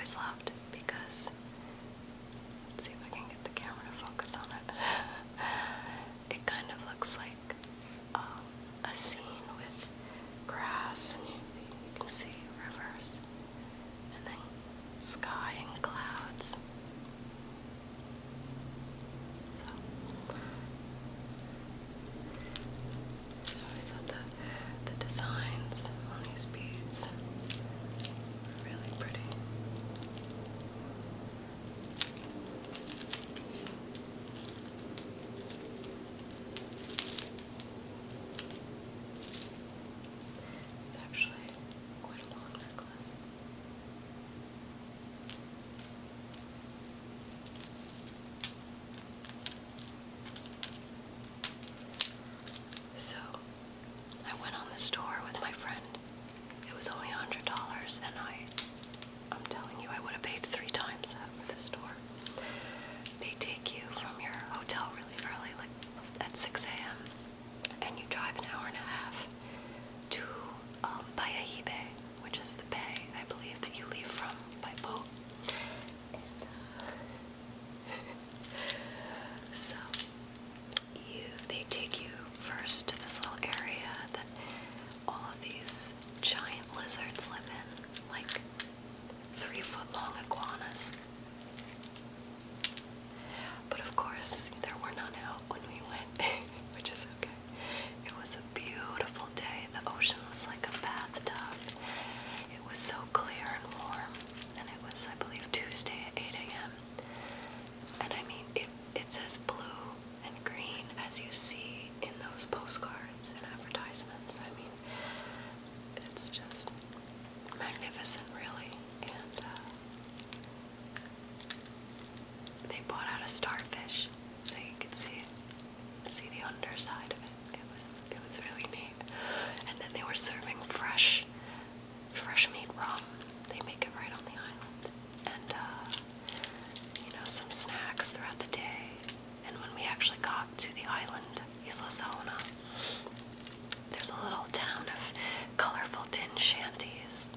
eyes left because, let's see if I can get the camera to focus on it. It kind of looks like a scene with grass, and you can see rivers, and then sky and clouds. So I always thought the designs on these beads are really pretty. So. It's actually quite a long necklace. So, I went on the store with my friend. It was only $100, and I'm telling you, I would have paid 3 times that for the store. They take you from your hotel really early, like at 6 a.m., and you drive an hour and a half to Bayahibe, which is the bay, I believe, that you leave from by boat. And so they take you first to this little area that all of these giant lizards live in, like 3-foot-long iguanas. But of course, there were none out when we went, which is okay. It was a beautiful day. The ocean was like a bathtub. It was so clear and warm, and it was, I believe, Tuesday at 8 a.m. And I mean, it's as blue and green as you see in those postcards and advertisements. I mean, it's just magnificent, really. And they brought out a starfish so you could see the underside of it. It was really neat. And then they were serving fresh meat rum. They make it right on the island. And some snacks throughout the day. And when we actually got to the island, Isla Saona, there's a little town of colorful tin shanties.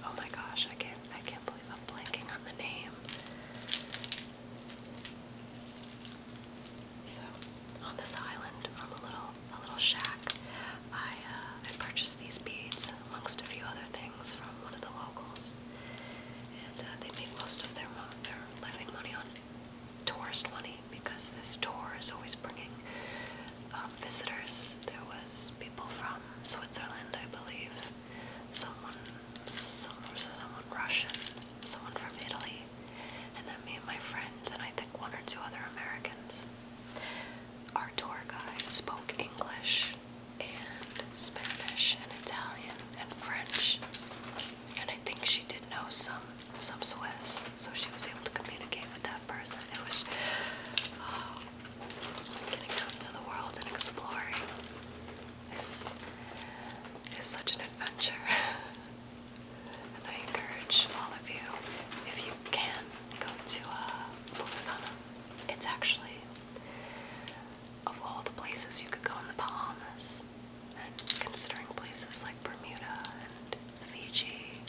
Oh my gosh, I can't believe I'm blanking on the name. So, on this island, from a little shack, I purchased these beads amongst a few other things from one of the locals. And they make most of their living money on tourist money, because this tour is always bringing visitors. There was people from Switzerland, I believe, someone Russian, someone from Italy, and then me and my friend, and I think 1 or 2 other Americans. Our tour guide spoke English and Spanish and Italian and French, and I think she did know some Swiss, so she was able to communicate with that person. It was getting out into the world and exploring is such an adventure. And I encourage all of you, if you can, go to Punta Cana. It's actually, of all the places you could go in the Bahamas, and considering places like Bermuda and Fiji,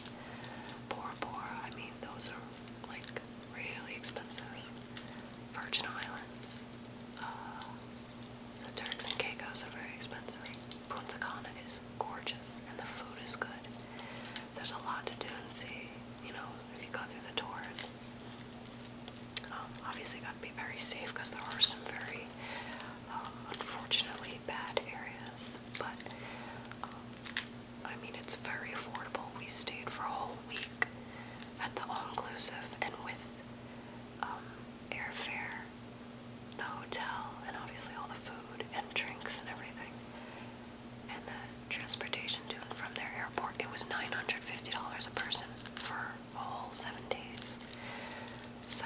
Bora Bora, I mean, those are like really expensive. Virgin Islands, the Turks and Caicos are very expensive. Punta Cana is gorgeous, and the food is good. There's a lot to do and see, if you go through the tours. Obviously, you got to be very safe, because there are some very, unfortunately, bad areas. But, I mean, it's very affordable. We stayed for a whole week at the all-inclusive, and with airfare, the hotel, and obviously all the food and drinks and everything, and the transportation to and from their airport, it was $950 a person for a whole 7 days. So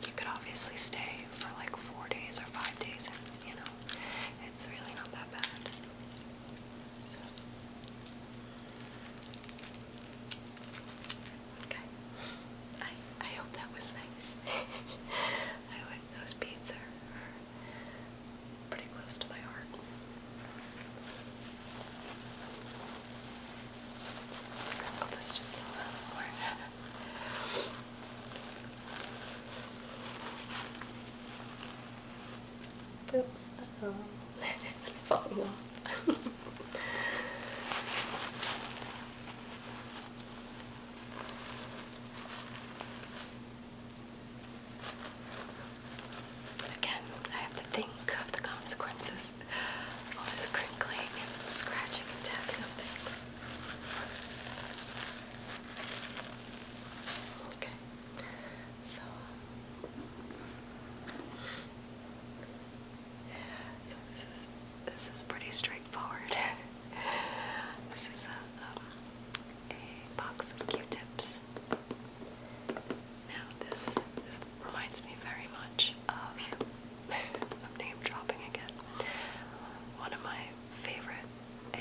you could obviously stay for like 4 days or 5 days, and it's really not that bad. So okay, I hope that was nice. Those beads are pretty close to my heart.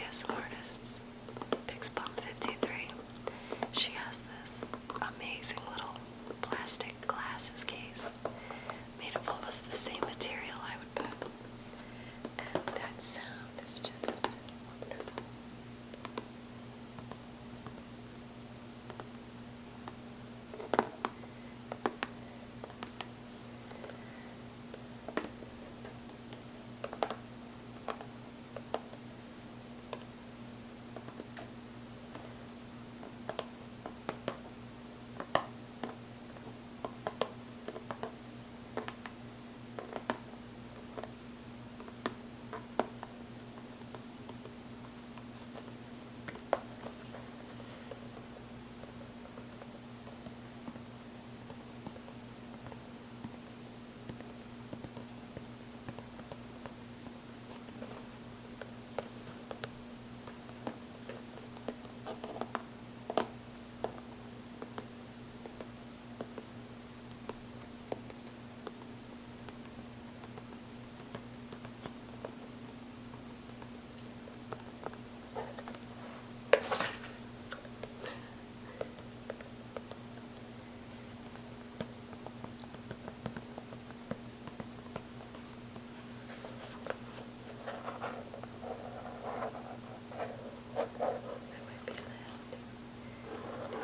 ASM artists, Pixbum53. She has this amazing little plastic glasses case made of almost the same material, I would bet. And that sound is just wonderful.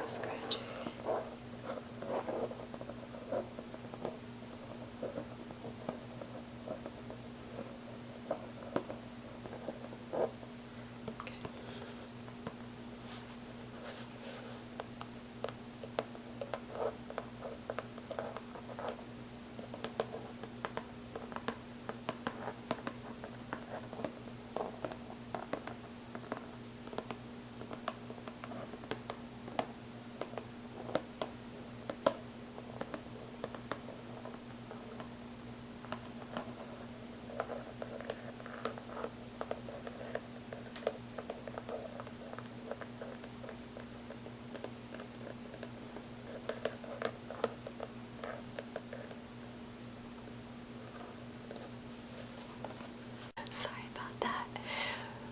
Scratching. Sorry about that.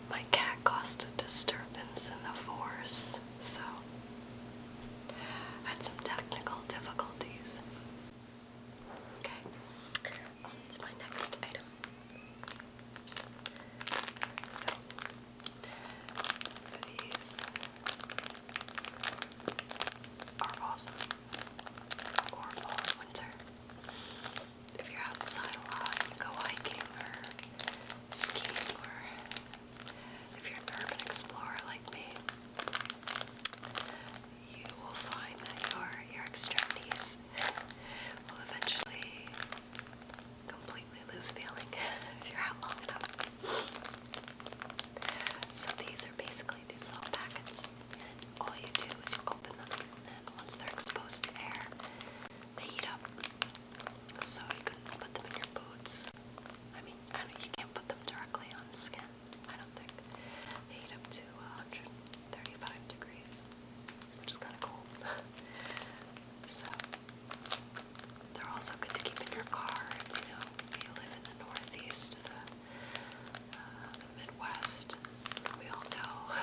My cat caused a disturbance in the force, so had some technical difficulties. Okay, on to my next item. So, these are awesome for fall and winter. If you're outside a lot, you go hiking or skiing, or if you're an urban explorer like me, you will find that your extremities will eventually completely lose feeling if you're out long enough. So these are basically these little packets, and all you do is you open them, and once they're exposed to air, they heat up. So you can put them in your boots. I mean, you can't put them directly on skin, I don't think. They heat up to 135 degrees, which is kind of cool. So, they're also good to keep in your car if you live in the Northeast, the Midwest. We all know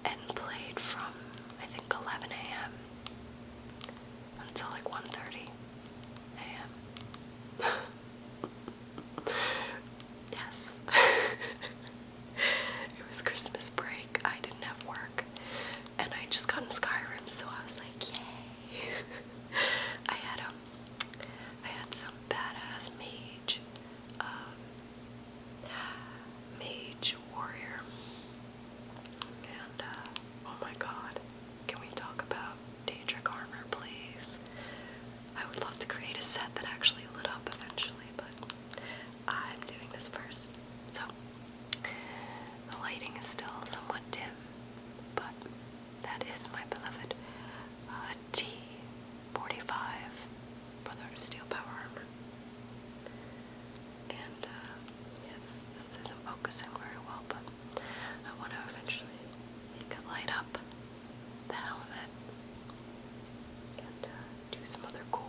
and played from, I think, 11 a.m. until like 1:30 a.m. Yes. It was Christmas break. I didn't have work. And I just got in Skyrim, so I was like, yay. I had some badass mage warrior. And oh my god. Can we talk about Daedric armor, please? I would love to create a set that actually lit up eventually, but I'm doing this first. So, the lighting is still somewhat dim, but that is my beloved T45 Brotherhood of Steel power armor. And, yeah, this isn't focusing very well, but I want to eventually make it light up the helmet and do some other cool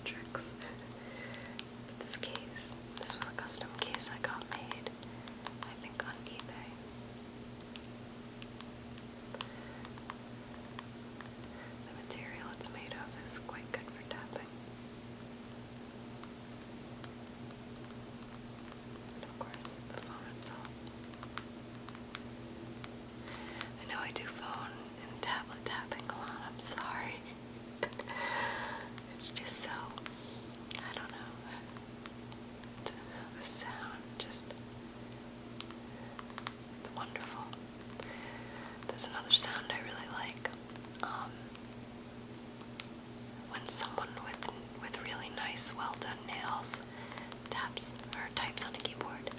tricks. But this case, this was a custom case I got made, I think, on eBay. The material it's made of is quite good for tapping. And of course, the phone itself. I know I do phone and tablet tapping a lot, I'm sorry. It's just so, I don't know, the sound just, it's wonderful. There's another sound I really like, when someone with really nice, well done nails taps or types on a keyboard.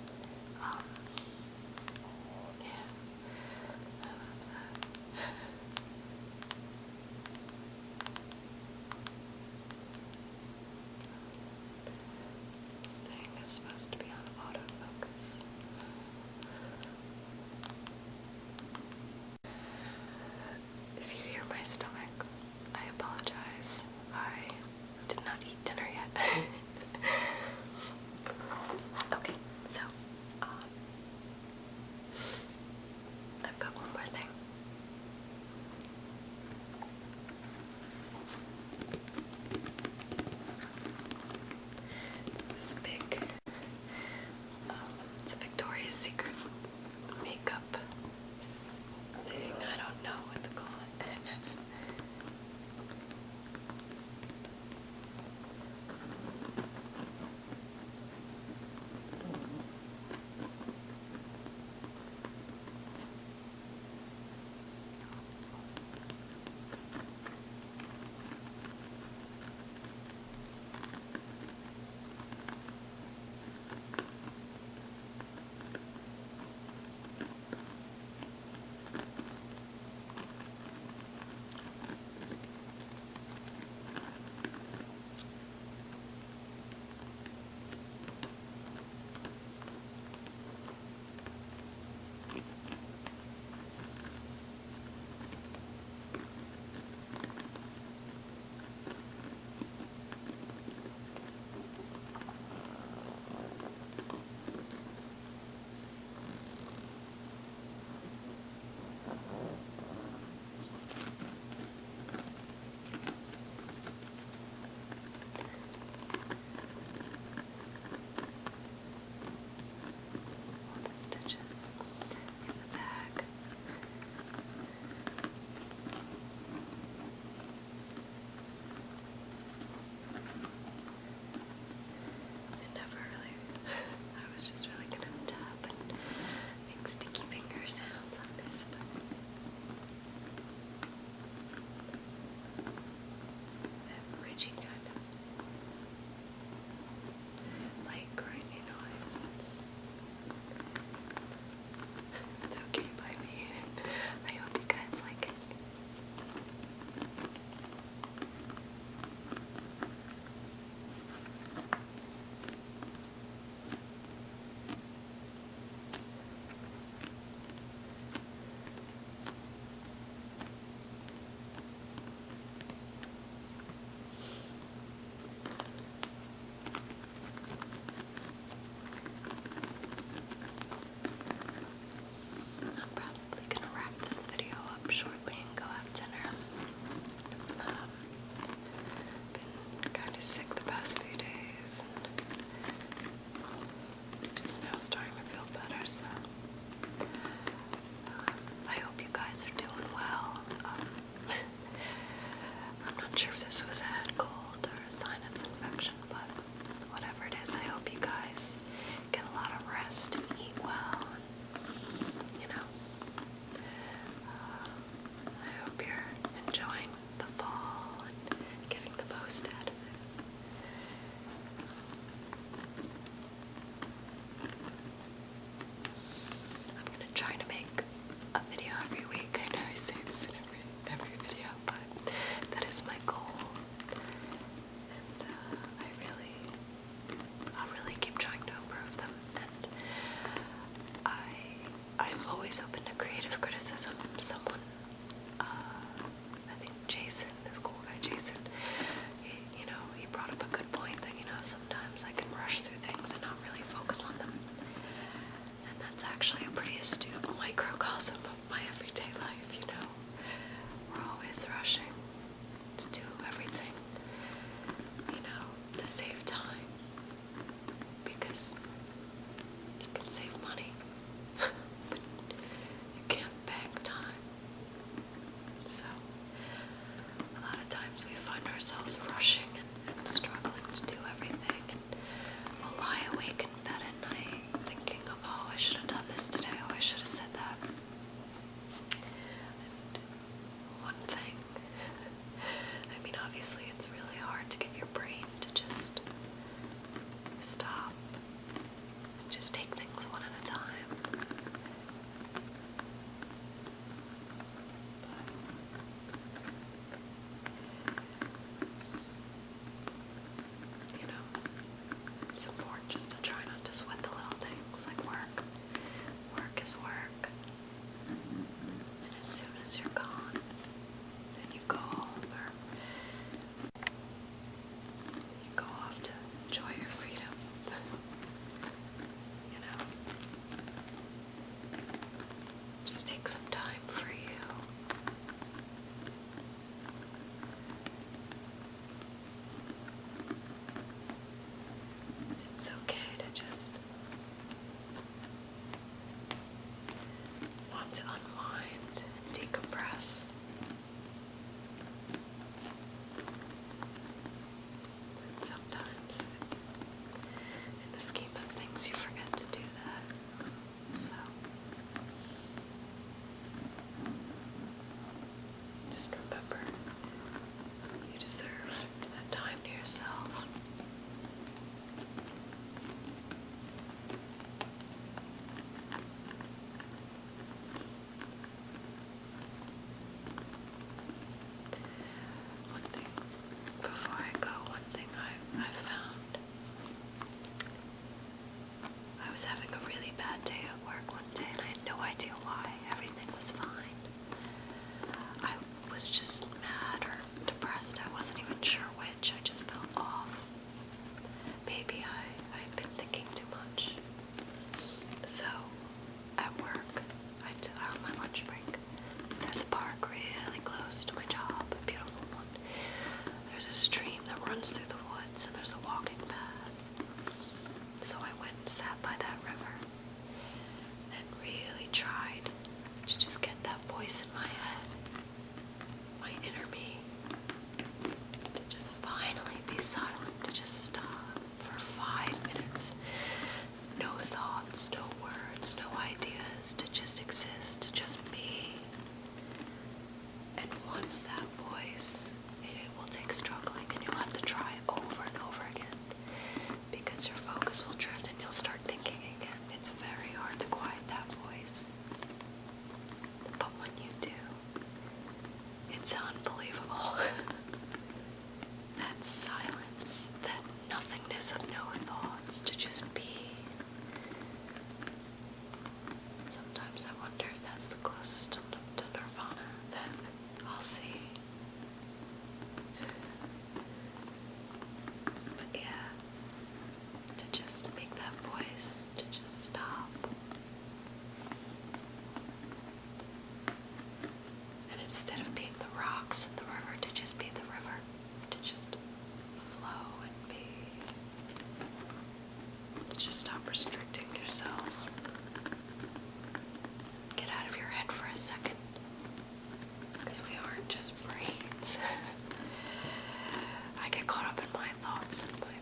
Yeah, I love that. This thing is supposed to be on autofocus. If you hear my stomach, I apologize. I did not eat dinner yet. Okay, always open to creative criticism. Someone, I think Jason, this cool guy Jason, he brought up a good point that, sometimes I can rush through things and not really focus on them. And that's actually a pretty astute microcosm of my everyday life, We're always rushing to do everything, to save time. Because you can save money, but you can't bank time. So, a lot of times we find ourselves rushing and struggling to do everything, and we'll lie awake in bed at night thinking of, oh, I should have done this today, oh, I should have said that. And one thing, obviously it's really hard to get your brain to just stop and just take things one at a time. It's important just to try not to sweat the little things like work. Work is work. And as soon as you're gone and you go home or you go off to enjoy your freedom, just take some time for you. It's okay to just want to unwind and decompress. And sometimes it's in the scheme of things you forget to do that. So just remember, you deserve that time to yourself. Before I go, one thing I found, I was having a really bad day at work one day and I had no idea why. Everything was fine. I was just mad or depressed. I wasn't even sure which. I just felt off. Maybe I'd been thinking too much. So, at work, on my lunch break, there's a park really close to my job, a beautiful one. There's a stream that runs through the woods and there's a walking path. So I went and sat by that river and really tried to just get that voice in my head, my inner me, to just finally be silent, to just stop for 5 minutes. No thoughts, no words, no ideas, to just exist, to just be. And once that voice, it will take struggling and you'll have to try over and over again because your focus will drift and you'll start thinking again. It's very hard to quiet that voice. But when you do, it's unbelievable. That silence, that nothingness of no thoughts, to just be. Sometimes I wonder if that's the closest to nirvana that I'll see. But yeah, to just make that voice, to just stop. And instead of being the rocks in the river, to just be the river, to just flow and be. To just stop restricting yourself. Get out of your head for a second. Because we aren't just brains. I get caught up in my thoughts and my